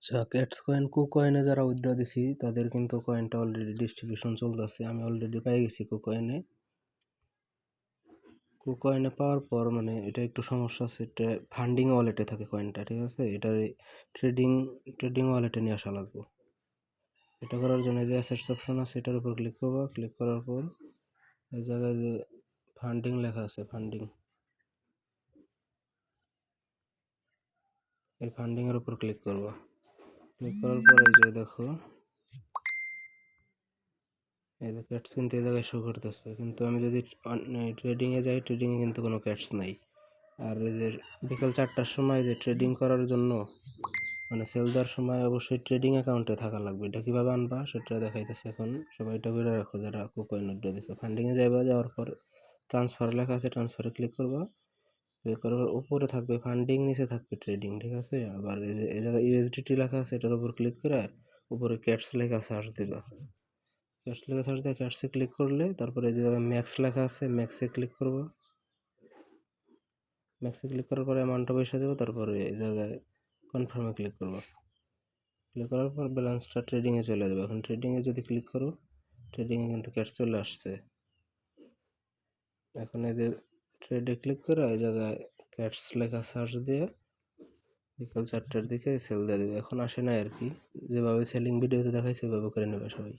আচ্ছা, cats coin কুকয়েনে যারা withdraw দিছি তাদের কিন্তু কয়েনটা অলরেডি ডিস্ট্রিবিউশন চলতেছে। আমি অলরেডি পেয়ে গেছি কুকয়েনে। কুকয়েনে পাওয়ার পর মানে এটা একটু সমস্যা আছে, এটা ফান্ডিং ওয়ালেটে থাকে কয়েনটা, ঠিক আছে? এটা ট্রেডিং ট্রেডিং ওয়ালেটে নিয়ে আসা লাগবে। এটা করার জন্য যে অ্যাসেটস অপশন আছে এটার উপর ক্লিক করবো। ক্লিক করার পর এই জায়গায় যে ফান্ডিং লেখা আছে, ফান্ডিং, এই ফান্ডিং এর উপর ক্লিক করবো। ক্লিক করার পর এই যে দেখো, এই যে ক্যাটস কিন্তু এই জায়গায় শো করতেছে, কিন্তু আমি যদি ট্রেডিংয়ে যাই, ট্রেডিংয়ে কিন্তু কোনো ক্যাটস নাই। আর এই যে বিকাল 4টার সময় যে ট্রেডিং করার জন্য মানে সেল দেওয়ার সময় অবশ্যই ট্রেডিং অ্যাকাউন্টে থাকা লাগবে। এটা কীভাবে আনবা সেটা দেখাইতেছে এখন। সবাই এটা করে রাখো যারা কুকয়েন উইথড্র দিচ্ছে। ফান্ডিংয়ে যাইবা, যাওয়ার পর ট্রান্সফার লেখা আছে, ট্রান্সফারে ক্লিক করবা। ক্লিক করার পর উপরে থাকবে ফান্ডিং, নিচে থাকবে ট্রেডিং, ঠিক আছে? আবার এই যে এই জায়গায় ইউএসডিটি লেখা আছে, এটার উপর ক্লিক করে উপরে ক্যাটস লেখা সার্চ দিবা। ক্যাটস লেখা সার্চ দিয়ে ক্যাটসে ক্লিক করলে তারপরে এই যে জায়গায় ম্যাক্স লেখা আছে, ম্যাক্সে ক্লিক করবো। ম্যাক্সে ক্লিক করার পরে অ্যামাউন্টটা বসে দেবো, তারপরে এই জায়গায় কনফার্মে ক্লিক করবো। ক্লিক করার পর ব্যালেন্সটা ট্রেডিংয়ে চলে যাবে। এখন ট্রেডিংয়ে যদি ক্লিক করো, ট্রেডিংয়ে কিন্তু ক্যাশ চলে আসছে। এখন এই যে ট্রেডে ক্লিক করে এই জায়গায় ক্যাটস লেখা সার্চ দিয়ে বিকাল 4টার দিকে সেল দিয়ে দেবে। এখন আসে না আর কি, যেভাবে সেলিং ভিডিওতে দেখায় সেভাবে করে নেবে সবাই।